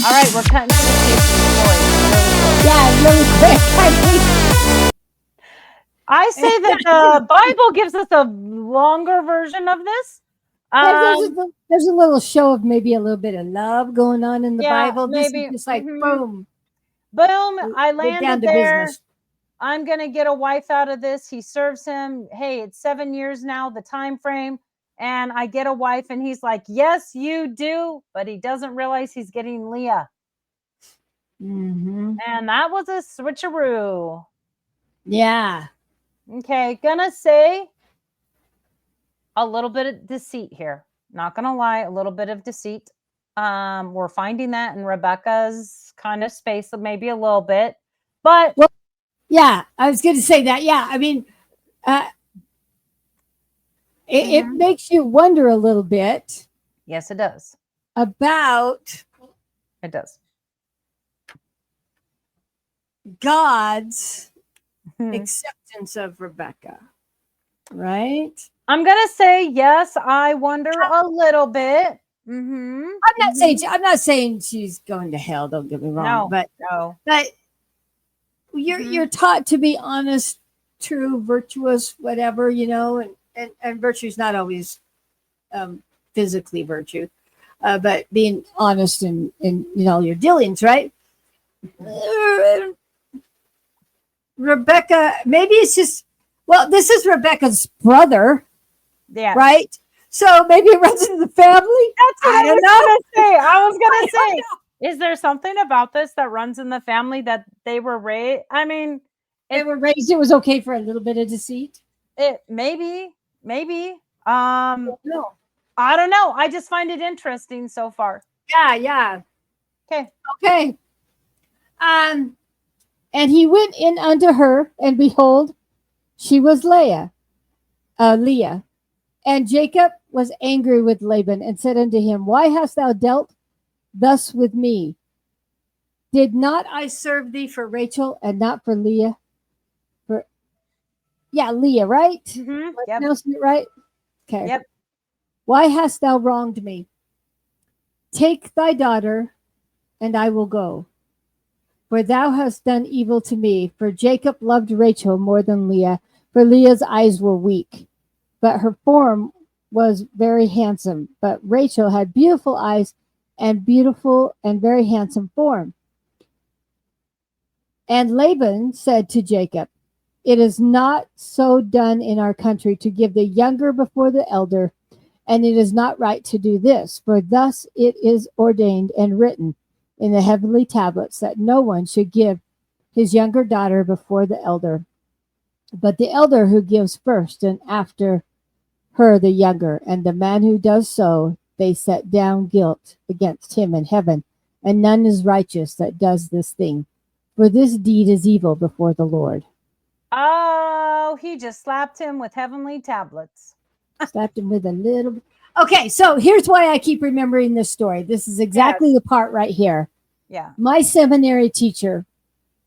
All right, we're cutting to the chase of the story. Yeah, really quick. I say that the Bible gives us a longer version of this. There's a little show of maybe a little bit of love going on in the Yeah, Bible. maybe. This is just like boom. Boom. I We're down landed to there. business. I'm going to get a wife out of this. He serves him. Hey, it's 7 years now, the time frame. And I get a wife, and he's like, yes, you do. But he doesn't realize he's getting Leah. Mm-hmm. And that was a switcheroo. Yeah. Okay, gonna say a little bit of deceit here. Not gonna lie, a little bit of deceit. We're finding that in Rebecca's kind of space, maybe a little bit. But well, yeah, I was gonna say that. Yeah, I mean, it makes you wonder a little bit. Yes, it does. About it does. God's acceptance of Rebecca, right? I'm gonna say yes. I wonder a little bit. Mm-hmm. I'm not saying she's going to hell. Don't get me wrong, but you're taught to be honest, true, virtuous, whatever, you know, and virtue's not always physically virtue, but being honest in you know your dealings, right? Rebecca, maybe it's just this is Rebecca's brother, right? So maybe it runs in the family. That's what I was gonna say. Is there something about this that runs in the family that they were raised? I mean, they were raised. It was okay for a little bit of deceit. It maybe. No, I don't know. I just find it interesting so far. Yeah. Okay. And he went in unto her, and behold, she was Leah. And Jacob was angry with Laban and said unto him, why hast thou dealt thus with me? Did not I serve thee for Rachel and not for Leah? Leah, right? Mm-hmm. Pronouncing it right? Okay. Yep. Why hast thou wronged me? Take thy daughter, and I will go. For thou hast done evil to me. For Jacob loved Rachel more than Leah, for Leah's eyes were weak, but her form was very handsome. But Rachel had beautiful eyes and beautiful and very handsome form. And Laban said to Jacob, it is not so done in our country to give the younger before the elder, and it is not right to do this, for thus it is ordained and written in the heavenly tablets that no one should give his younger daughter before the elder, but the elder who gives first, and after her the younger. And the man who does so, they set down guilt against him in heaven, and none is righteous that does this thing, for this deed is evil before the Lord. Oh, he just slapped him with heavenly tablets. Slapped him with a little. Okay, so here's why I keep remembering this story. This is exactly the part right here. Yeah. My seminary teacher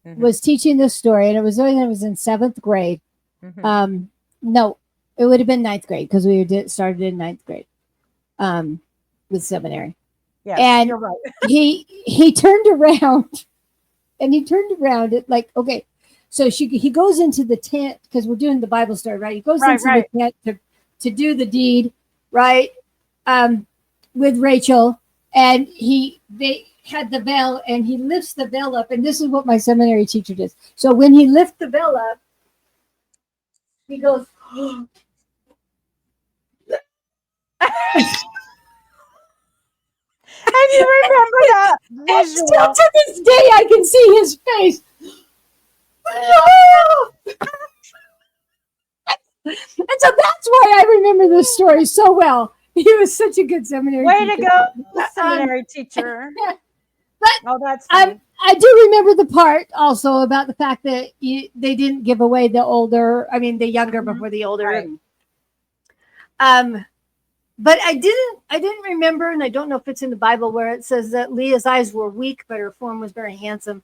was teaching this story, and it was when I was in 7th grade. No, it would have been 9th grade because we started in 9th grade with seminary. Yeah, and you're right. he turned around, and he turned around at like, okay, so he goes into the tent because we're doing the Bible story, right? He goes into the tent to do the deed, right? With Rachel, and they had the veil, and he lifts the veil up, and this is what my seminary teacher does. So when he lifts the veil up, he goes, and you remember that visual? Still to this day, I can see his face. And so that's why I remember this story so well. He was such a good seminary teacher. Way to go, seminary teacher. But that's funny. I do remember the part also about the fact that they didn't give away the younger before the older. Right. But I didn't remember, and I don't know if it's in the Bible, where it says that Leah's eyes were weak, but her form was very handsome.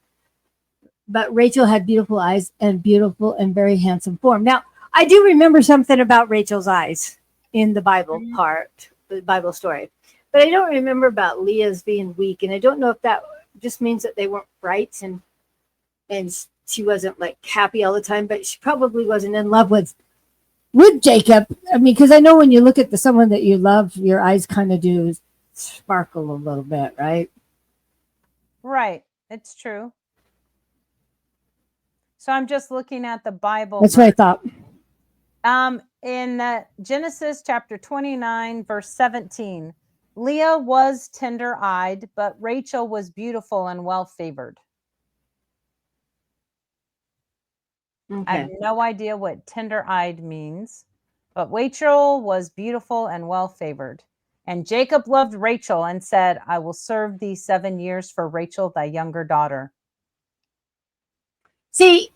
But Rachel had beautiful eyes and beautiful and very handsome form. Now, I do remember something about Rachel's eyes in the Bible part, the Bible story. But I don't remember about Leah's being weak. And I don't know if that just means that they weren't right, and she wasn't like happy all the time, but she probably wasn't in love with Jacob. I mean, because I know when you look at someone that you love, your eyes kind of do sparkle a little bit, right? Right. It's true. So I'm just looking at the Bible. That's what I thought. In Genesis chapter 29, verse 17, Leah was tender-eyed, but Rachel was beautiful and well-favored. I have Okay. no idea what tender-eyed means, but Rachel was beautiful and well-favored. And Jacob loved Rachel and said, I will serve thee 7 years for Rachel, thy younger daughter. See,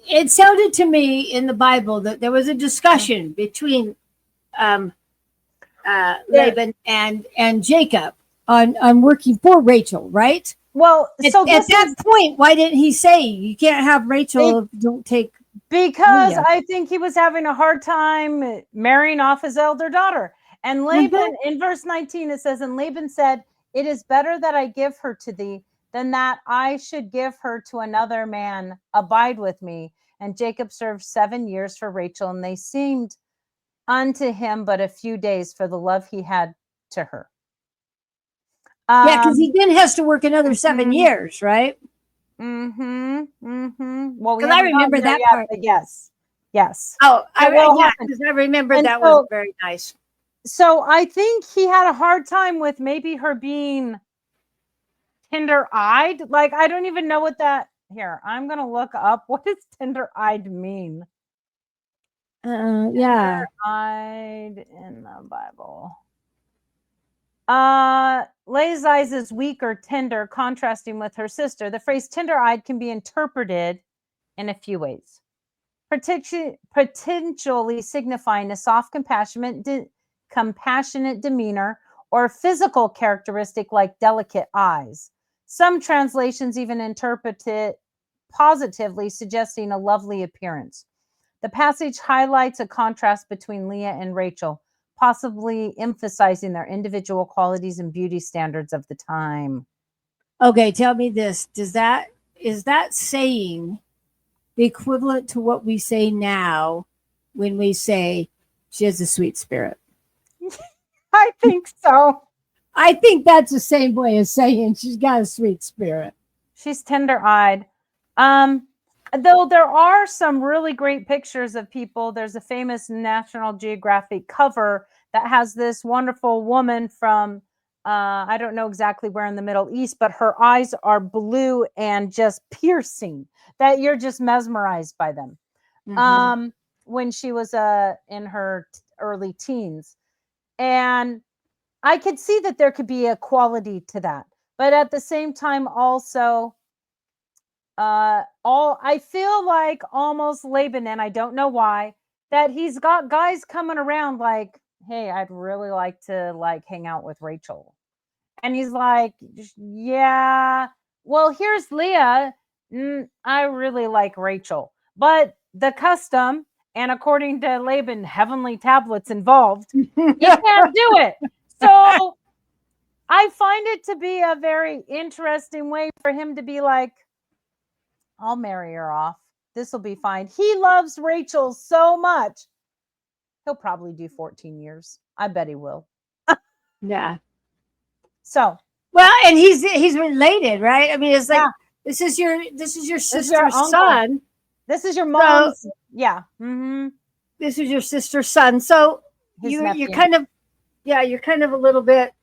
it sounded to me in the Bible that there was a discussion between Laban and Jacob on working for Rachel, right? Well, so at that point, why didn't he say you can't have Rachel? Don't take. Because Leah. I think he was having a hard time marrying off his elder daughter. And Laban, in verse 19, it says, and Laban said, it is better that I give her to thee than that I should give her to another man. Abide with me. And Jacob served 7 years for Rachel, and they seemed unto him but a few days for the love he had to her. Yeah, because he then has to work another 7 years, right? Well, because I remember that part. Yes. Oh, because I remember and that was very nice. So I think he had a hard time with maybe her being tender-eyed. Like, I don't even know what that. Here, I'm gonna look up what does tender-eyed mean. Yeah. Tender-eyed in the Bible. Leah's eyes is weak or tender, contrasting with her sister. The phrase tender-eyed can be interpreted in a few ways. Potentially signifying a soft, compassionate demeanor or physical characteristic like delicate eyes. Some translations even interpret it positively, suggesting a lovely appearance. The passage highlights a contrast between Leah and Rachel, possibly emphasizing their individual qualities and beauty standards of the time. Okay, tell me this. Is that saying the equivalent to what we say now when we say she has a sweet spirit? I think so. I think that's the same way as saying she's got a sweet spirit. She's tender-eyed. Though there are some really great pictures of people. There's a famous National Geographic cover that has this wonderful woman from, I don't know exactly where in the Middle East, but her eyes are blue and just piercing, that you're just mesmerized by them. When she was in her early teens. And I could see that there could be a quality to that. But at the same time, also, I feel like almost Laban, and I don't know why, that he's got guys coming around like, hey, I'd really like to like hang out with Rachel. And he's like, yeah, well, here's Leah. I really like Rachel. But the custom, and according to Laban, heavenly tablets involved, you can't do it. So I find it to be a very interesting way for him to be like, I'll marry her off. This will be fine. He loves Rachel so much. He'll probably do 14 years. I bet he will. Yeah. So, well, and he's related, right? I mean, it's like this is your sister's son. This is your mom's. So, yeah. This is your sister's son. So you're kind of a little bit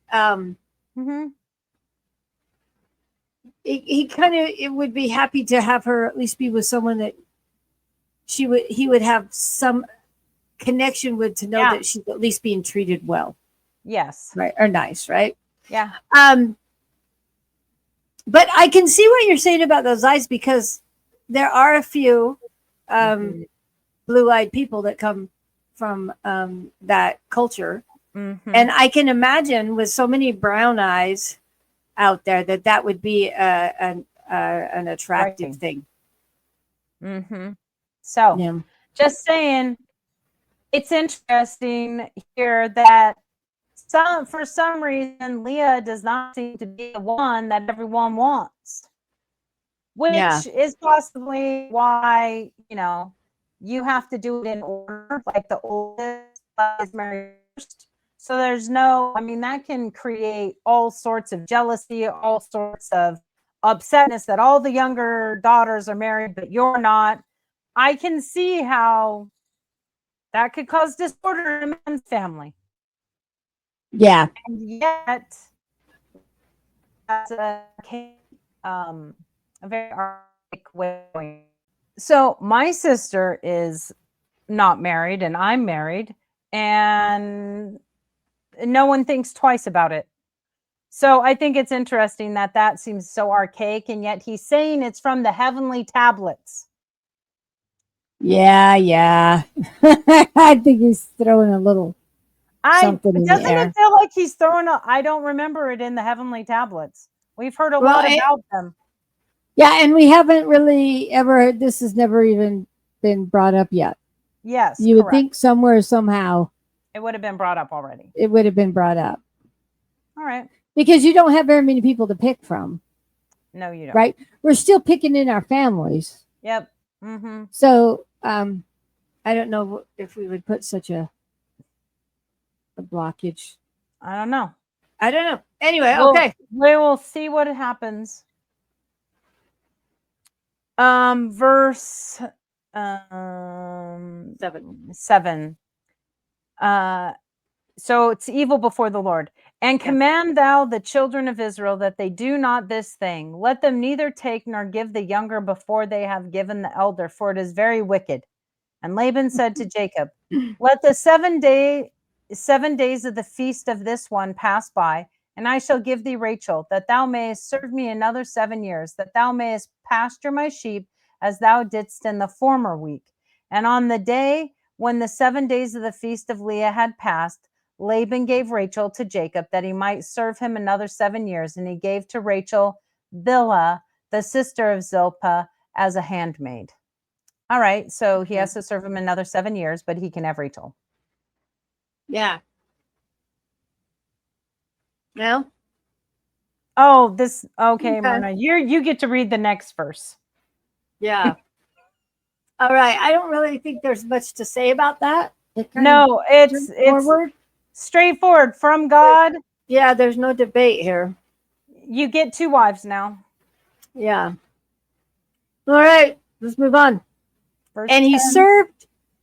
he kind of it would be happy to have her at least be with someone that he would have some connection with, to know that she's at least being treated well. Yes. Right. Or nice, right? Yeah. But I can see what you're saying about those eyes, because there are a few blue-eyed people that come from that culture. And I can imagine with so many brown eyes out there that would be an attractive thing. So, just saying, it's interesting here that for some reason, Leah does not seem to be the one that everyone wants, which Yeah. is possibly why, you have to do it in order, like the oldest is married first. So there's no, that can create all sorts of jealousy, all sorts of upsetness that all the younger daughters are married, but you're not. I can see how that could cause disorder in a man's family. Yeah. And yet, that's a very archaic way. So my sister is not married, and I'm married, and no one thinks twice about it. So I think it's interesting that seems so archaic, and yet he's saying it's from the heavenly tablets. Yeah, yeah. I think he's throwing a little something in the Doesn't air. it feel like he's throwing I don't remember it in the heavenly tablets. We've heard a lot about them. Yeah, and we haven't really ever, this has never even been brought up yet. Yes, you correct. would think somewhere, somehow, it would have been brought up already. It would have been brought up. All right. Because you don't have very many people to pick from. No, you don't. Right? We're still picking in our families. Yep. Mm-hmm. So, I don't know if we would put such a blockage. I don't know. Anyway, okay. We will see what happens. Verse 7. So it's evil before the Lord. And command thou the children of Israel that they do not this thing. Let them neither take nor give the younger before they have given the elder, for it is very wicked. And Laban said to Jacob, let the 7 days of the feast of this one pass by, and I shall give thee Rachel, that thou mayest serve me another 7 years, that thou mayest pasture my sheep as thou didst in the former week. And on the day when the 7 days of the feast of Leah had passed, Laban gave Rachel to Jacob, that he might serve him another 7 years, and he gave to Rachel Bilhah, the sister of Zilpah, as a handmaid. All right, so he has to serve him another 7 years, but he can have Rachel. Yeah. No? Oh, okay, Myrna, you get to read the next verse. Yeah. All right. I don't really think there's much to say about that. No, it's straightforward from God. Yeah, there's no debate here. You get 2 wives now. Yeah. All right, let's move on. Verse and 10.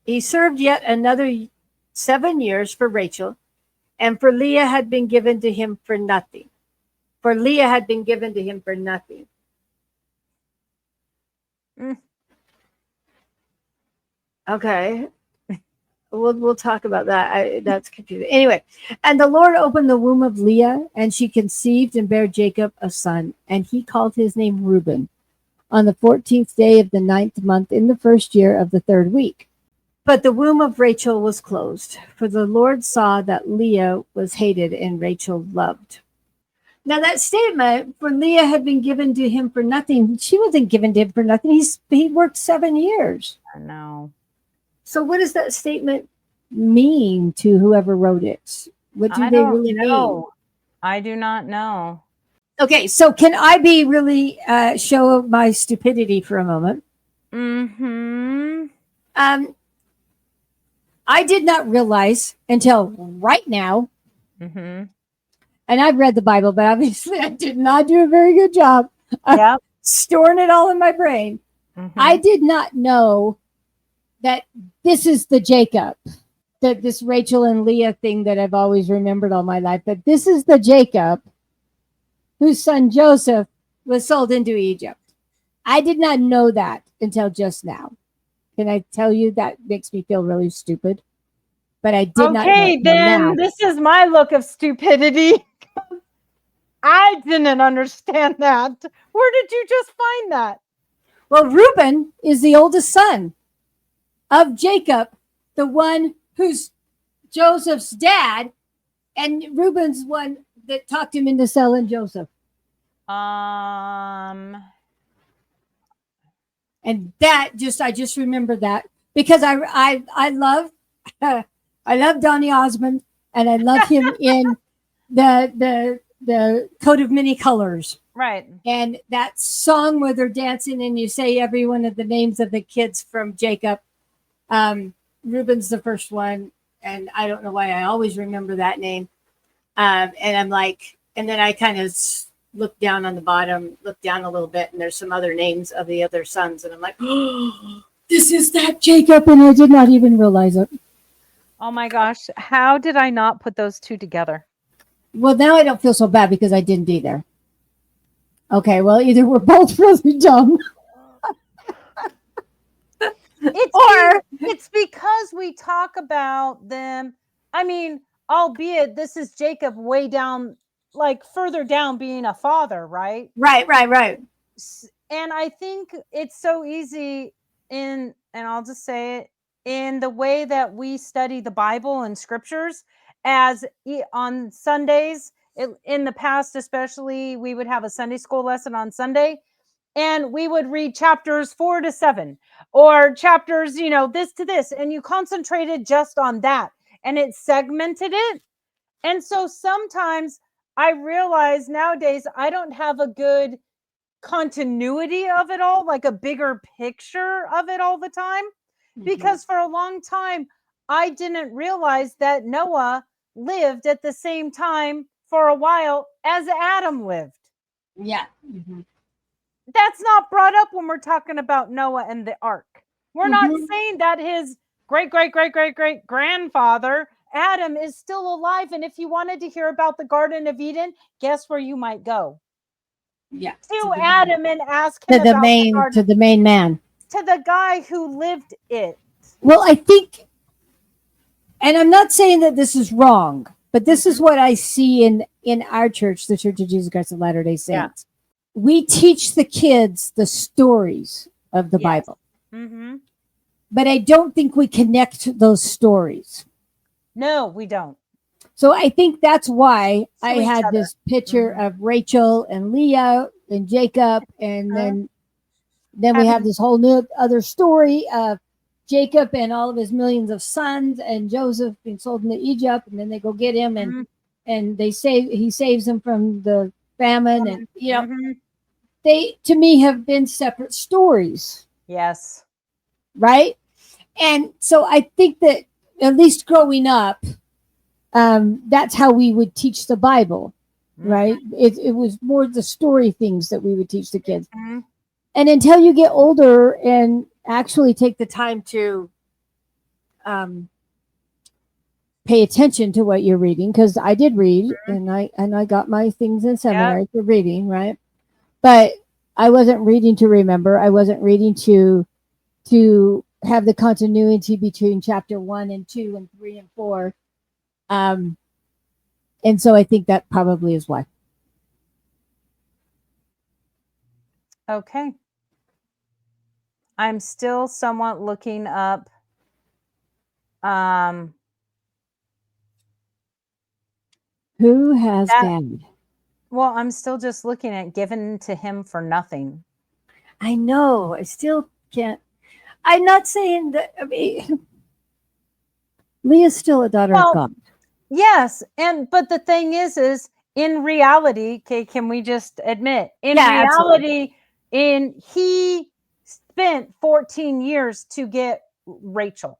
he served yet another 7 years for Rachel, and for Leah had been given to him for nothing. Okay. We'll talk about that. That's confusing. Anyway, and the Lord opened the womb of Leah, and she conceived and bare Jacob a son, and he called his name Reuben, on the 14th day of the 9th month, in the 1st year of the 3rd week. But the womb of Rachel was closed, for the Lord saw that Leah was hated and Rachel loved. Now that statement, for Leah had been given to him for nothing, she wasn't given to him for nothing. He worked 7 years. I know. So what does that statement mean to whoever wrote it? What do they really mean? I do not know. Okay, so can I be really show my stupidity for a moment? Mm-hmm. I did not realize until right now, mm-hmm. and I've read the Bible, but obviously I did not do a very good job of storing it all in my brain. Mm-hmm. I did not know that this is the Jacob, that this Rachel and Leah thing that I've always remembered all my life, but this is the Jacob whose son Joseph was sold into Egypt. I did not know that until just now. Can I tell you that makes me feel really stupid? But I did not know. Okay, then this is my look of stupidity. I didn't understand that. Where did you just find that? Well, Reuben is the oldest son of Jacob, the one who's Joseph's dad, and Reuben's one that talked him into selling Joseph. And that I just remember that because I love I love Donny Osmond, and I love him in the coat of many colors. Right. And that song where they're dancing and you say every one of the names of the kids from Jacob. Reuben's the first one, and I don't know why I always remember that name. And I'm like, and then I kind of look down on the bottom, look down a little bit, and there's some other names of the other sons, and I'm like, oh, this is that Jacob, and I did not even realize it. Oh my gosh, how did I not put those two together? Well, now I don't feel so bad because I didn't either. Okay, well, either we're both really dumb. It's because we talk about them. I mean, albeit this is Jacob way down, like further down being a father, right? Right. And I think it's so easy and I'll just say it, in the way that we study the Bible and scriptures, as on Sundays, in the past, especially, we would have a Sunday school lesson on Sunday, and we would read chapters 4 to 7 or chapters, this to this, and you concentrated just on that and it segmented it. And so sometimes I realize nowadays I don't have a good continuity of it all, like a bigger picture of it all the time, because for a long time I didn't realize that Noah lived at the same time for a while as Adam lived. Yeah. That's not brought up when we're talking about Noah and the ark. We're not saying that his great grandfather Adam is still alive, and if you wanted to hear about the Garden of Eden, guess where you might go? Yeah. To Adam and ask him to the main man, to the guy who lived it. Well, I think, and I'm not saying that this is wrong, but this is what I see in our church, the Church of Jesus Christ of Latter-day Saints. Yeah. We teach the kids the stories of the Bible, but I don't think we connect those stories. No, we don't. So I think that's why I had this picture of Rachel and Leah and Jacob, and then we have this whole new other story of Jacob and all of his millions of sons, and Joseph being sold into Egypt, and then they go get him, and he saves them from the famine, and they, to me, have been separate stories. Yes. Right? And so I think that at least growing up, that's how we would teach the Bible, right? It was more the story things that we would teach the kids. And until you get older and actually take the time to pay attention to what you're reading, because I did read, and I got my things in seminary for reading, right? But I wasn't reading to remember. I wasn't reading to have the continuity between chapter 1 and 2 and 3 and 4. And so I think that probably is why. Okay. I'm still somewhat looking up who has died. Well, I'm still just looking at given to him for nothing. I know. I still can't. I'm not saying that. I mean, Leah's still a daughter of God. Yes, but the thing is in reality, okay, can we just admit, in reality, he spent 14 years to get Rachel.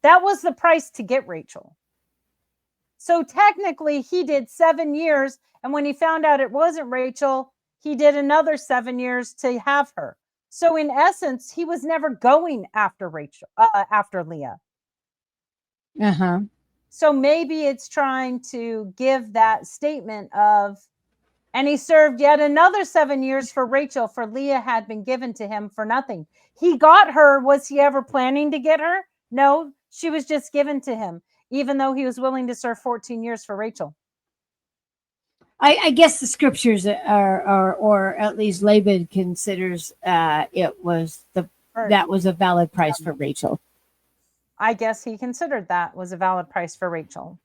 That was the price to get Rachel. So technically, he did 7 years, and when he found out it wasn't Rachel, he did another 7 years to have her. So in essence, he was never going after Rachel, after Leah. So maybe it's trying to give that statement of, and he served yet another 7 years for Rachel, for Leah had been given to him for nothing. He got her. Was he ever planning to get her? No, she was just given to him, even though he was willing to serve 14 years for Rachel. I guess the scriptures are, or at least Laban considers that was a valid price for Rachel. I guess he considered that was a valid price for Rachel.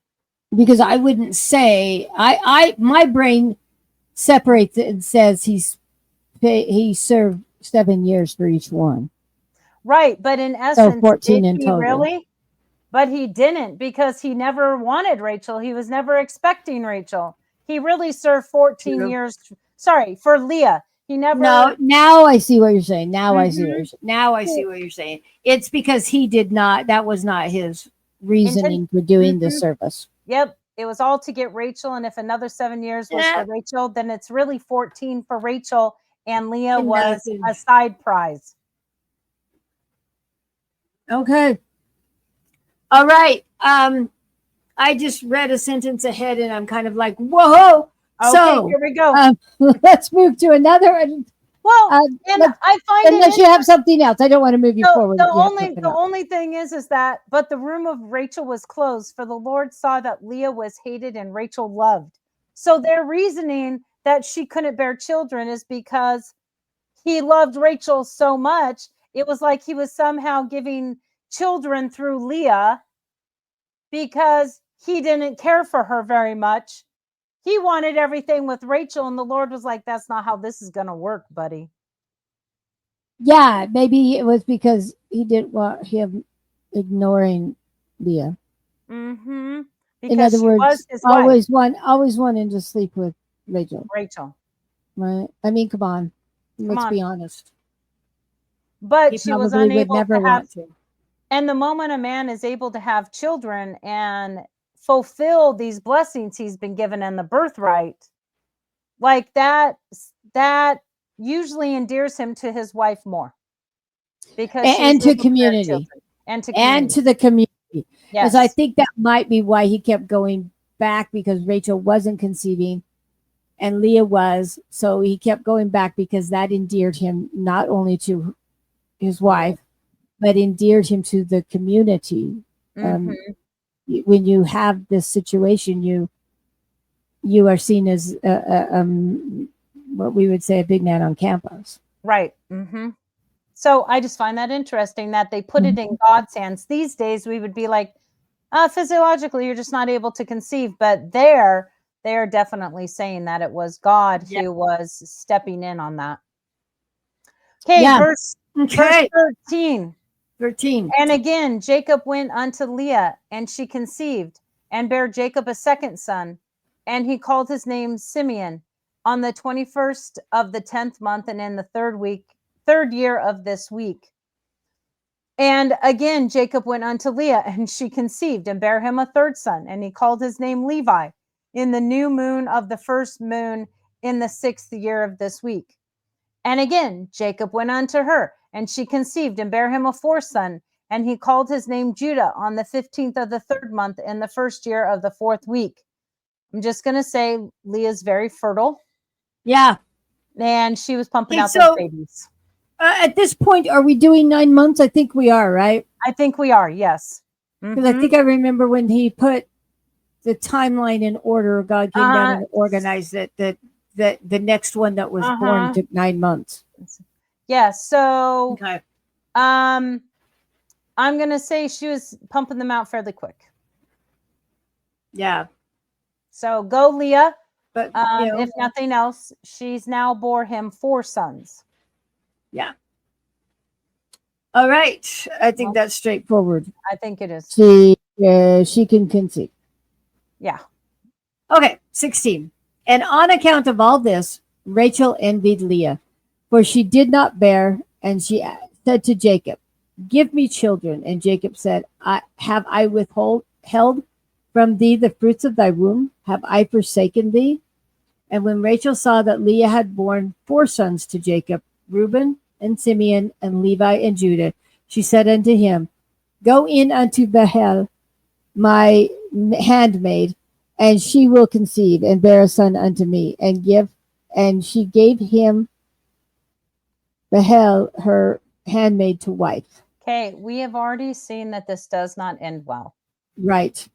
Because I wouldn't say, my brain separates it and says he served 7 years for each one. Right, but in essence, so 14 did in he total. Really? but he didn't, because he never wanted Rachel. He was never expecting Rachel. He really served 14 True. years. Sorry, for Leah. He never. No, now I see what you're saying. Now I see what Mhm. you're saying. Now I see what you're saying. It's because he did not, that was not his reasoning for doing the Mhm. service. Yep. It was all to get Rachel. And if another 7 years was Yeah. for Rachel, then it's really 14 for Rachel. And Leah And was nothing. a side prize. Okay. All right. I just read a sentence ahead and I'm kind of like, whoa. Okay, So here we go. let's move to another. Well, and I find unless you have something else, I don't want to move you forward. The only thing is that, but the room of Rachel was closed, for the Lord saw that Leah was hated and Rachel loved. So their reasoning that she couldn't bear children is because he loved Rachel so much. It was like he was somehow giving children through Leah because he didn't care for her very much. He wanted everything with Rachel, and the Lord was like, that's not how this is going to work, buddy. Yeah, maybe it was because he didn't want him ignoring Leah. Mm-hmm. In other words, always wanting to sleep with Rachel. Right? I mean, come on. Let's be honest. But he she was probably would unable never to have. want to. And the moment a man is able to have children and fulfill these blessings he's been given in the birthright, like that usually endears him to his wife more. Because and to community. And to the community. Yes. Because I think that might be why he kept going back, because Rachel wasn't conceiving and Leah was. So he kept going back because that endeared him not only to his wife, but endeared him to the community. When you have this situation, you are seen as what we would say a big man on campus. Right. So I just find that interesting that they put it in God's hands. These days we would be like, physiologically you're just not able to conceive, but they're definitely saying that it was God who was stepping in on that. Okay, verse 13. And again, Jacob went unto Leah, and she conceived, and bare Jacob a second son, and he called his name Simeon, on the 21st of the 10th month, and in the third year of this week. And again, Jacob went unto Leah, and she conceived, and bare him a third son, and he called his name Levi, in the new moon of the first moon, in the 6th year of this week. And again, Jacob went unto her, and she conceived, and bare him a fourth son, and he called his name Judah, on the 15th of the 3rd month, in the 1st year of the 4th week. I'm just going to say Leah's very fertile. Yeah. And she was pumping out those babies. At this point, are we doing 9 months? I think we are, right? I think we are, yes. Because I think I remember when he put the timeline in order, God came down and organized it, that the next one that was born took 9 months. Yeah, so I'm going to say she was pumping them out fairly quick. Yeah. So go Leah. But if nothing else, she's now bore him 4 sons. Yeah. All right. I think that's straightforward. I think it is. She can conceive. Yeah. Okay. 16. And on account of all this, Rachel envied Leah, for she did not bear, and she said to Jacob, give me children. And Jacob said, have I held from thee the fruits of thy womb? Have I forsaken thee? And when Rachel saw that Leah had borne 4 sons to Jacob, Reuben and Simeon and Levi and Judah, she said unto him, go in unto Behel, my handmaid, and she will conceive and bear a son unto me, and she gave him Behel, her handmaid, to wife. Okay, we have already seen that this does not end well. Right.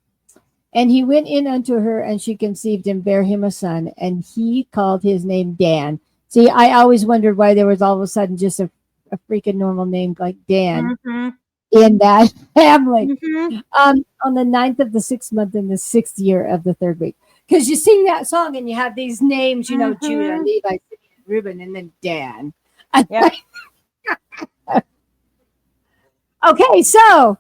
And he went in unto her, and she conceived and bare him a son, and he called his name Dan. See, I always wondered why there was all of a sudden just a freaking normal name like Dan in that family. On the 9th of the 6th month, in the 6th year of the 3rd week. Because you sing that song and you have these names, Judah, Levi, Reuben, and then Dan. Yep. Okay, so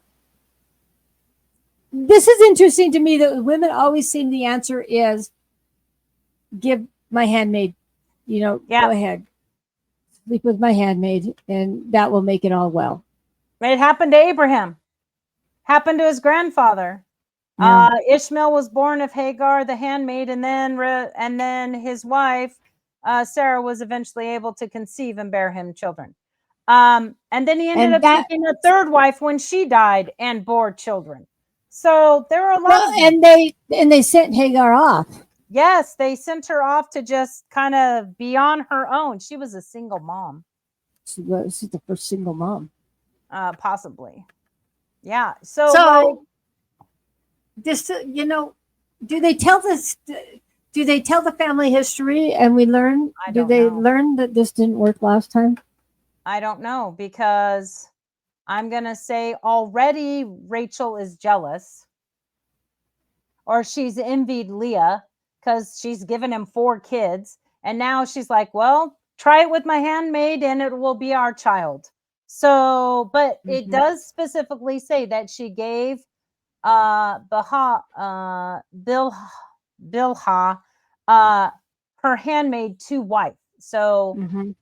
this is interesting to me that women always seem the answer is give my handmaid, Yeah. go ahead, sleep with my handmaid, and that will make it all well. It happened to Abraham. Happened to his grandfather. Yeah. Ishmael was born of Hagar, the handmaid, and then his wife, Sarah, was eventually able to conceive and bear him children. And then he ended And up that, taking a third wife when she died and bore children. So there are a lot well, of them. and they sent Hagar off. Yes, they sent her off to just kind of be on her own. She was a single mom, She's the first single mom. possibly. Yeah. So, So this, do they tell this? Do they tell the family history and we learn? I Do don't they know. learn that this didn't work last time? I don't know, because I'm going to say already Rachel is jealous, or she's envied Leah because she's given him 4 kids. And now she's like, well, try it with my handmaid and it will be our child. So, but it does specifically say that she gave Bilhah, her handmaid to wife. So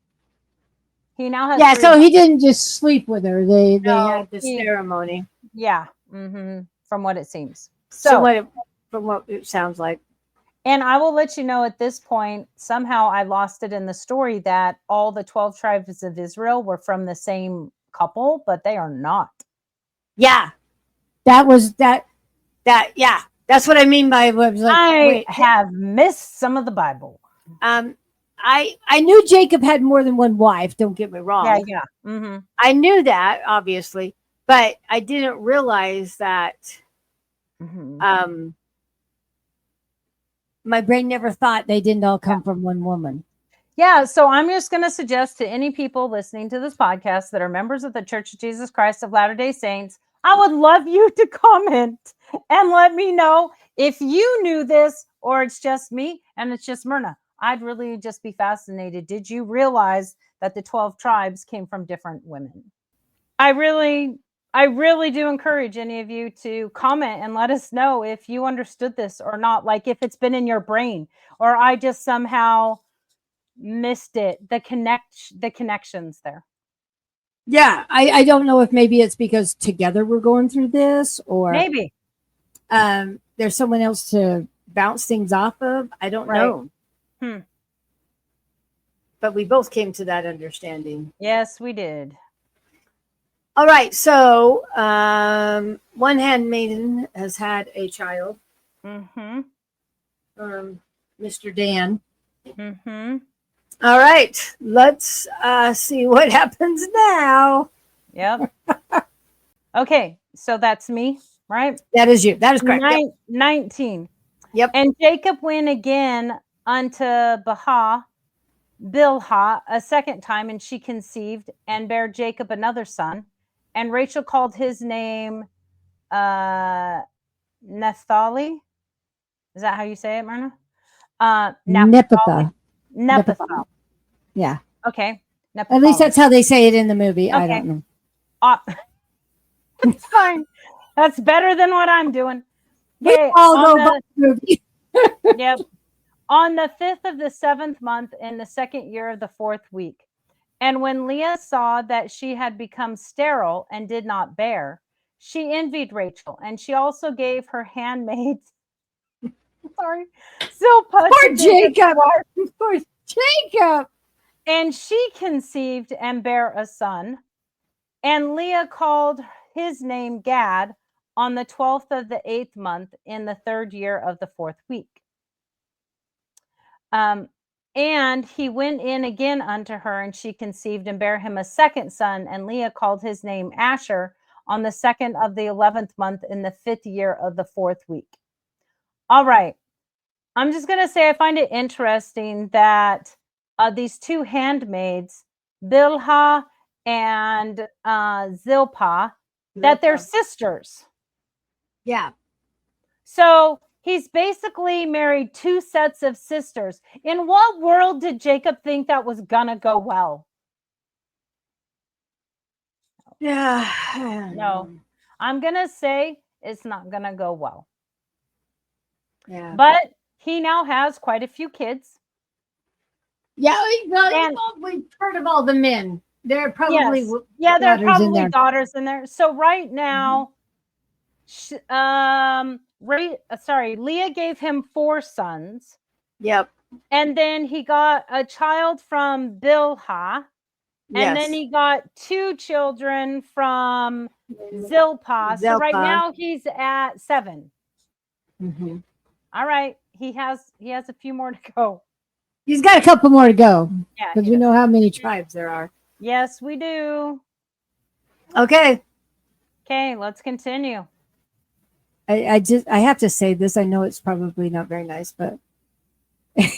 he now has 3 so wives. he didn't just sleep with her. They No, had the ceremony. Yeah. From what it seems. From what it sounds like. And I will let you know at this point, somehow I lost it in the story that all the 12 tribes of Israel were from the same couple, but they are not. Yeah. That was that. Yeah. That's what I mean by what was like. I have missed some of the Bible. I knew Jacob had more than one wife. Don't get me wrong. Yeah. I knew that, obviously, but I didn't realize that. My brain never thought they didn't all come from one woman. Yeah, so I'm just going to suggest to any people listening to this podcast that are members of the Church of Jesus Christ of Latter-day Saints, I would love you to comment and let me know if you knew this or it's just me and it's just Myrna. I'd really just be fascinated. Did you realize that the 12 tribes came from different women? I really do encourage any of you to comment and let us know if you understood this or not, like if it's been in your brain or I just somehow missed it, the connections there. Yeah, I don't know if maybe it's because together we're going through this, or maybe there's someone else to bounce things off of. I don't know. But we both came to that understanding. Yes, we did. All right, so one handmaiden has had a child. Mr. Dan. All right, let's see what happens now. Yep. Okay, so that's me, right? That is you. That is correct. 19. Yep. And Jacob went again unto Bilhah a second time, and she conceived and bare Jacob another son. And Rachel called his name Naphtali. Is that how you say it, Myrna? Nepatha. Yeah. Okay. At least that's how they say it in the movie. Okay. I don't know. It's fine. That's better than what I'm doing. Okay, Yep. On the 5th of the 7th month in the 2nd year of the 4th week. And when Leah saw that she had become sterile and did not bear, she envied Rachel, and she also gave her handmaid, Zilpah, poor Jacob. Poor Jacob. And she conceived and bare a son. And Leah called his name Gad on the 12th of the 8th month in the 3rd year of the 4th week. And he went in again unto her, and she conceived and bare him a second son. And Leah called his name Asher on the 2nd of the 11th month in the 5th year of the 4th week. All right. I'm just going to say I find it interesting that these 2 handmaids, Bilhah and Zilpah, that they're sisters. Yeah. So he's basically married 2 sets of sisters. In what world did Jacob think that was gonna go well? Yeah. No. I'm gonna say it's not going to go well. Yeah. But he now has quite a few kids. Yeah. Well, And- we've heard of all the men. There are probably Yes. Yeah, there are daughters in probably there. daughters in there. So right now, Leah gave him 4 sons. Yep. And then he got a child from Bilhah. And then he got 2 children from Zilpah. So right Zilpah. now he's at 7. Mm-hmm. All right. He has a few more to go. He's got a couple more to go. Yeah. Because we know how many tribes there are. Yes, we do. Okay. Okay, let's continue. I have to say this. I know it's probably not very nice, but I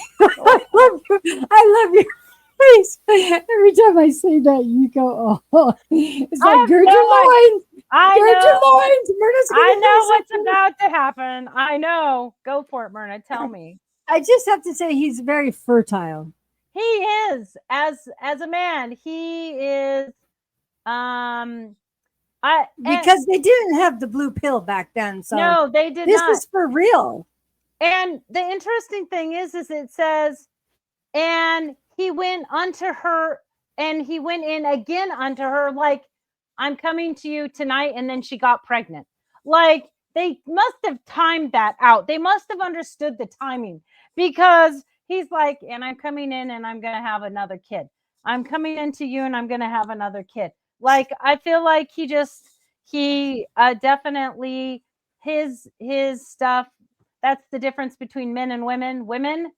love your face. Every time I say that, you go, oh, it's like gird your loins. Gird your loins. Myrna's gonna I know what's something. about to happen. I know. Go for it, Myrna. Tell me. I just have to say he's very fertile. He is, as a man, he is because they didn't have the blue pill back then. So no, they did this not. is for real. And the interesting thing is it says, and he went unto her, and he went in again unto her, like, I'm coming to you tonight, and then she got pregnant. Like, they must have timed that out. They must have understood the timing, because he's like, and I'm coming in and I'm going to have another kid. I'm coming into you and I'm going to have another kid. Like, I feel like he definitely, his stuff, that's the difference between men and women. Women,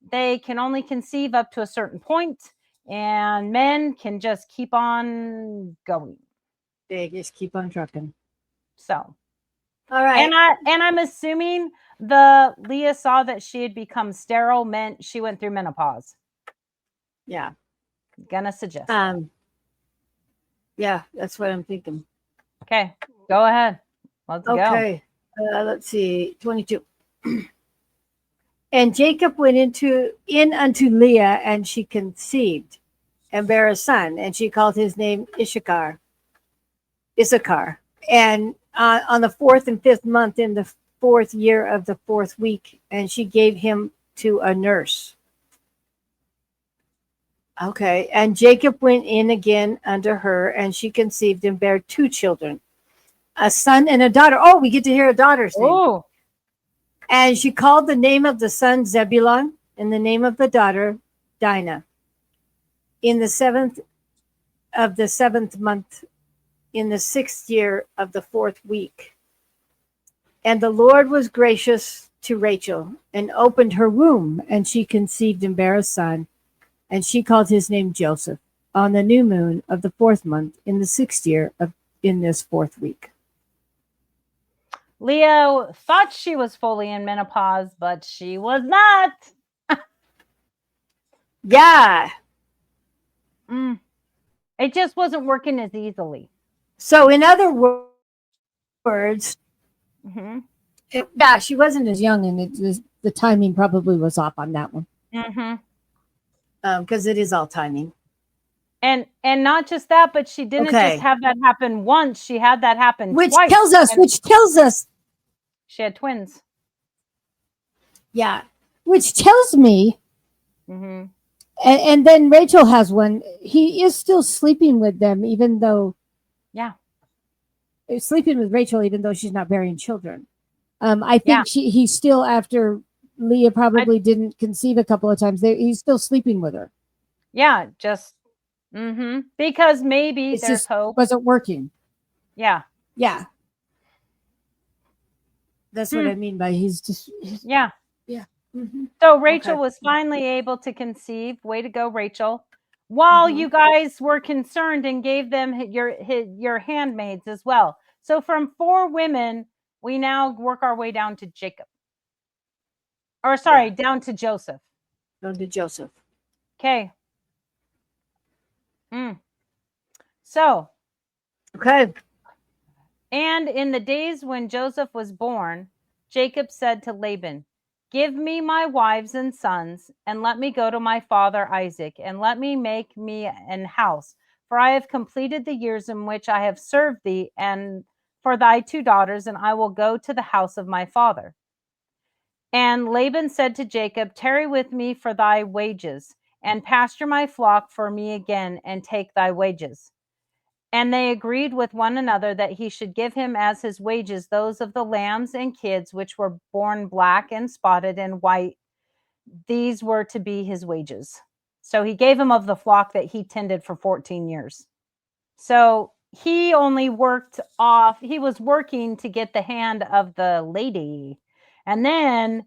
they can only conceive up to a certain point, and men can just keep on going. They just keep on trucking. So, all right. And I'm assuming the Leah saw that she had become sterile meant she went through menopause. Yeah. Gonna suggest. Yeah, that's what I'm thinking. Okay, go ahead. Let's go. Okay. Let's see. 22. And Jacob went in unto Leah, and she conceived and bare a son, and she called his name Issachar. And on the 4th and 5th month, in the 4th year of the 4th week, and she gave him to a nurse. Okay. And Jacob went in again unto her, and she conceived and bare 2 children, a son and a daughter. Oh, we get to hear a daughter's name. Oh. And she called the name of the son Zebulun, and the name of the daughter Dinah. In the 7th of the 7th month, in the 6th year of the 4th week. And the Lord was gracious to Rachel, and opened her womb, and she conceived and bare a son, and she called his name Joseph, on the new moon of the 4th month, in the 6th year in this 4th week. Leah thought she was fully in menopause, but she was not. Yeah. It just wasn't working as easily. So in other words, yeah, she wasn't as young, and the timing probably was off on that one. Because it is all timing. And not just that, but she didn't just have that happen once. She had that happen twice. Which tells us she had twins. Yeah. Which tells me, and then Rachel has one. He is still sleeping with them, even though, sleeping with Rachel, even though she's not bearing children. I think he's still, after Leah probably didn't conceive a couple of times, he's still sleeping with her. Yeah, just because maybe there's hope. Wasn't working. Yeah. That's what I mean by he's just. Yeah. So Rachel was finally able to conceive. Way to go, Rachel. While you guys were concerned and gave them your handmaids as well. So from 4 women, we now work our way down to Jacob. Or sorry, down to Joseph. Down to Joseph. Okay. So. Okay. And in the days when Joseph was born, Jacob said to Laban, give me my wives and sons, and let me go to my father Isaac, and let me make me an house. For I have completed the years in which I have served thee, and for thy 2 daughters, and I will go to the house of my father. And Laban said to Jacob, tarry with me for thy wages, and pasture my flock for me again, and take thy wages. And they agreed with one another that he should give him as his wages those of the lambs and kids which were born black and spotted and white. These were to be his wages. So he gave him of the flock that he tended for 14 years. So he only worked off, he was working to get the hand of the lady. And then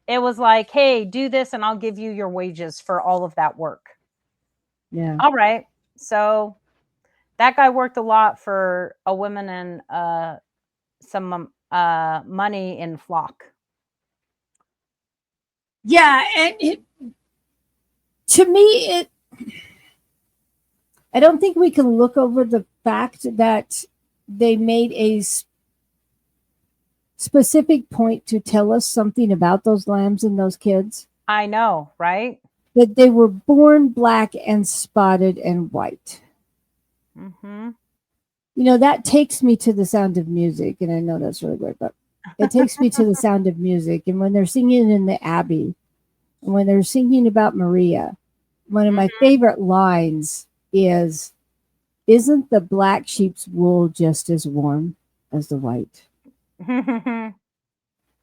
it was like, hey, do this and I'll give you your wages for all of that work. Yeah. All right. So that guy worked a lot for a woman and some money in flock. Yeah, and to me, I don't think we can look over the fact that they made a specific point to tell us something about those lambs and those kids. I know, right? That they were born black and spotted and white. Mm-hmm. You know, that takes me to the Sound of Music, and I know that's really weird, but it takes me to the Sound of Music. And when they're singing in the Abbey, and when they're singing about Maria, one of my favorite lines is, isn't the black sheep's wool just as warm as the white?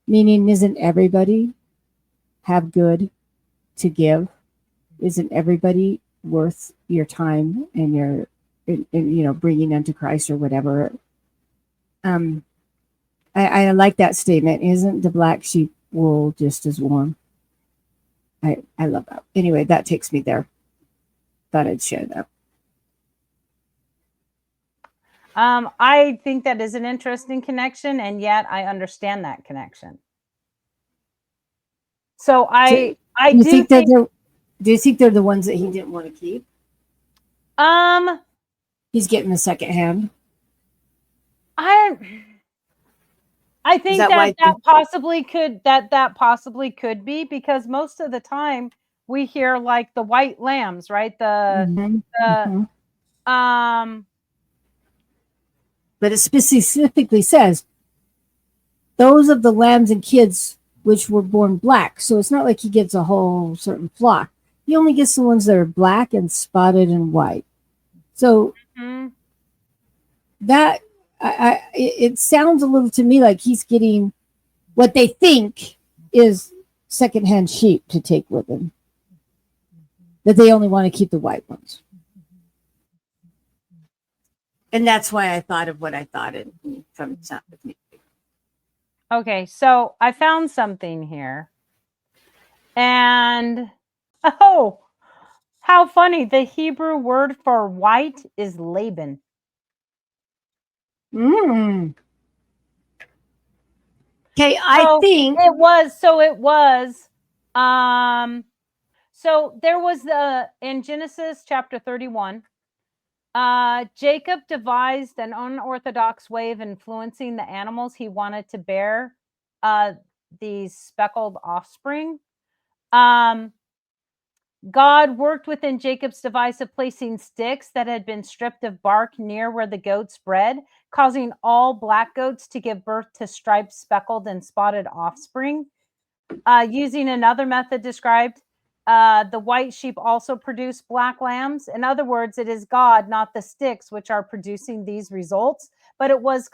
Meaning, isn't everybody have good to give? Isn't everybody worth your time and your, bringing unto Christ or whatever? I like that statement. Isn't the black sheep wool just as warm? I love that. Anyway, that takes me there. Thought I'd share that. I think that is an interesting connection, and yet I understand that connection. So I do think do you think they're the ones that he didn't want to keep? He's getting the second hand. I think that possibly could be, because most of the time we hear like the white lambs, right? But it specifically says those of the lambs and kids which were born black. So it's not like he gets a whole certain flock. He only gets the ones that are black and spotted and white. So that it sounds a little to me like he's getting what they think is secondhand sheep to take with him. That they only want to keep the white ones. And that's why I thought of what I thought from Sound of Music. Okay, so I found something here. And, oh, how funny. The Hebrew word for white is Laban. Okay, I think it was, so there was in Genesis chapter 31, Jacob devised an unorthodox way of influencing the animals he wanted to bear these speckled offspring. God worked within Jacob's device of placing sticks that had been stripped of bark near where the goats bred, causing all black goats to give birth to striped, speckled, and spotted offspring. Using another method described, the white sheep also produce black lambs. In other words, it is God, not the sticks, which are producing these results. But it was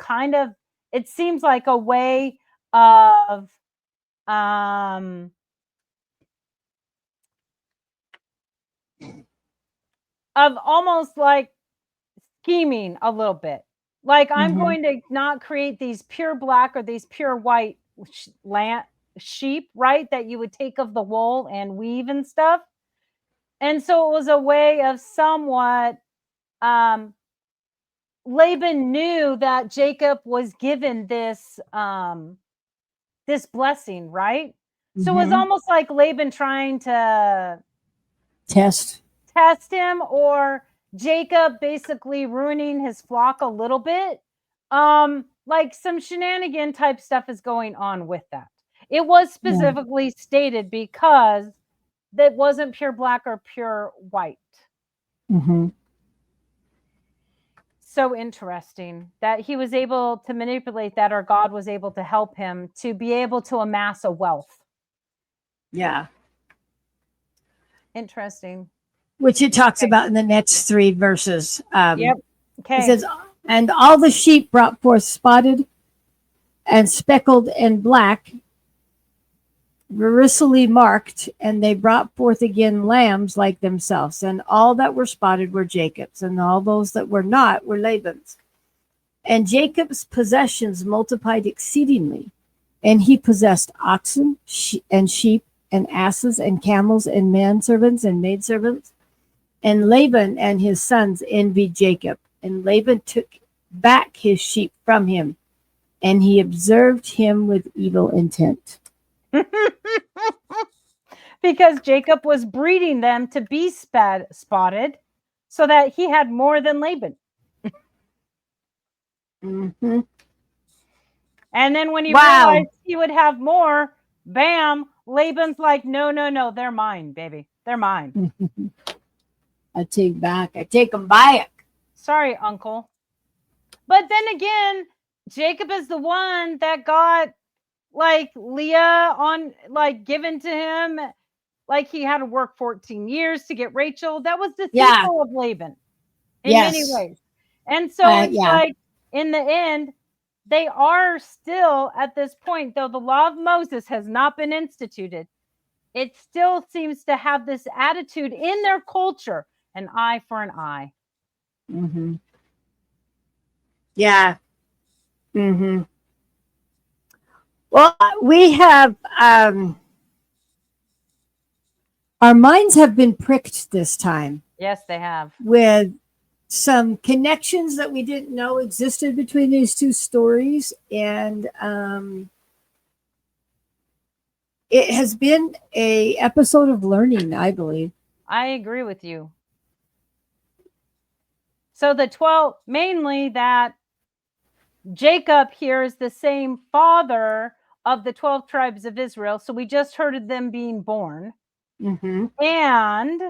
it seems like a way of almost like scheming a little bit. Like, I'm going to not create these pure black or these pure white sheep, right? That you would take of the wool and weave and stuff. And so it was a way of somewhat, Laban knew that Jacob was given this, this blessing, right? So it was almost like Laban trying to test him, or Jacob basically ruining his flock a little bit. Like some shenanigan type stuff is going on with that. It was specifically stated because that wasn't pure black or pure white. so interesting that he was able to manipulate that, or God was able to help him to be able to amass a wealth. Yeah. Interesting. Which it talks Okay. about in the next 3 verses. Yep. Okay. It says, and all the sheep brought forth spotted and speckled and black, verically marked, and they brought forth again lambs like themselves. And all that were spotted were Jacob's, and all those that were not were Laban's. And Jacob's possessions multiplied exceedingly, and he possessed oxen and sheep and asses and camels and manservants and maidservants. And Laban and his sons envied Jacob, and Laban took back his sheep from him, and he observed him with evil intent. Because Jacob was breeding them to be spotted so that he had more than Laban. Mm-hmm. And then when he Wow. realized he would have more, bam, Laban's like, no, they're mine, baby. They're mine. I take them back. Sorry, uncle. But then again, Jacob is the one that got like Leah on, like, given to him. Like, he had to work 14 years to get Rachel. That was the deceitful of Laban in many ways. And so it's like, in the end, they are still at this point, though the law of Moses has not been instituted, it still seems to have this attitude in their culture, an eye for an eye. Mm-hmm. Yeah. Mm-hmm. Well, we have, our minds have been pricked this time. Yes, they have. With some connections that we didn't know existed between these two stories. And it has been an episode of learning, I believe. I agree with you. So the 12, mainly that Jacob here is the same father of the 12 tribes of Israel. So we just heard of them being born. Mm-hmm. And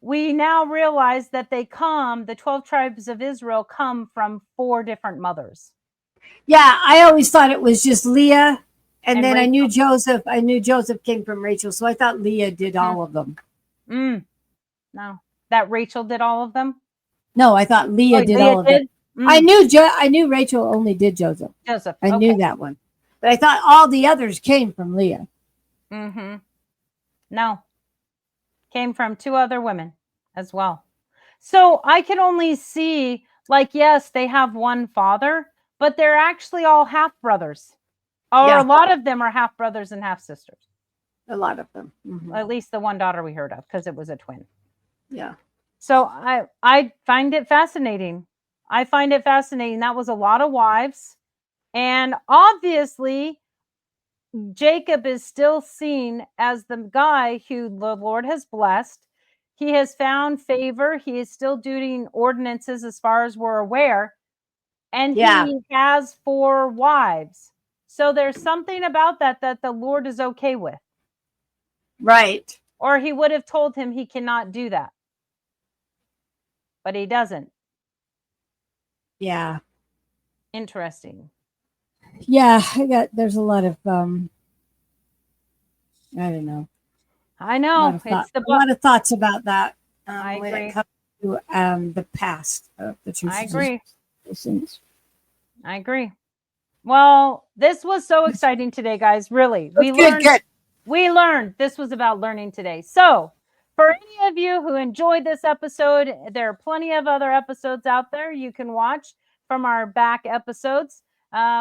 we now realize that the 12 tribes of Israel come from 4 different mothers. Yeah, I always thought it was just Leah. And then Rachel. I knew Joseph came from Rachel. So I thought Leah did all of them. No, that Rachel did all of them? No, I thought Leah did all of them. I knew Rachel only did Joseph. I knew that one. But I thought all the others came from Leah. Mm-hmm. No. Came from 2 other women as well. So I can only see, like, yes, they have one father, but they're actually all half brothers. Or a lot of them are half brothers and half sisters. A lot of them. Mm-hmm. At least the one daughter we heard of, because it was a twin. Yeah. So I find it fascinating. That was a lot of wives. And obviously, Jacob is still seen as the guy who the Lord has blessed. He has found favor. He is still doing ordinances as far as we're aware. And he has 4 wives. So there's something about that the Lord is okay with. Right. Or he would have told him he cannot do that. But he doesn't. Yeah. Interesting. Yeah, there's a lot of I don't know. I know. A lot of thoughts about that. I when agree. it comes to the past of the church. I agree. Well, this was so exciting today, guys. Really. We learned this was about learning today. So for any of you who enjoyed this episode, there are plenty of other episodes out there you can watch from our back episodes.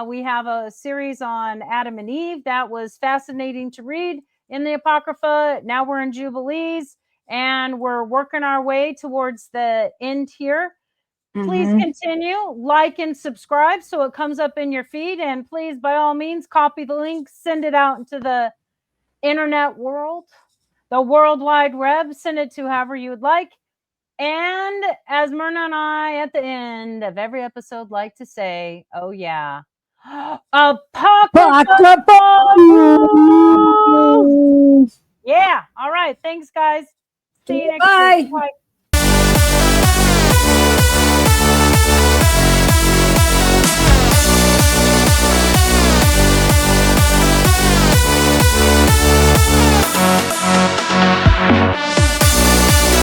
We have a series on Adam and Eve that was fascinating to read in the Apocrypha. Now we're in Jubilees and we're working our way towards the end here. Please continue, like and subscribe so it comes up in your feed. And please, by all means, copy the link, send it out into the internet world, the World Wide Web. Send it to whoever you would like. And as Myrna and I at the end of every episode like to say, oh yeah, Apocryphal. Yeah. All right. Thanks, guys. See you next week. Bye.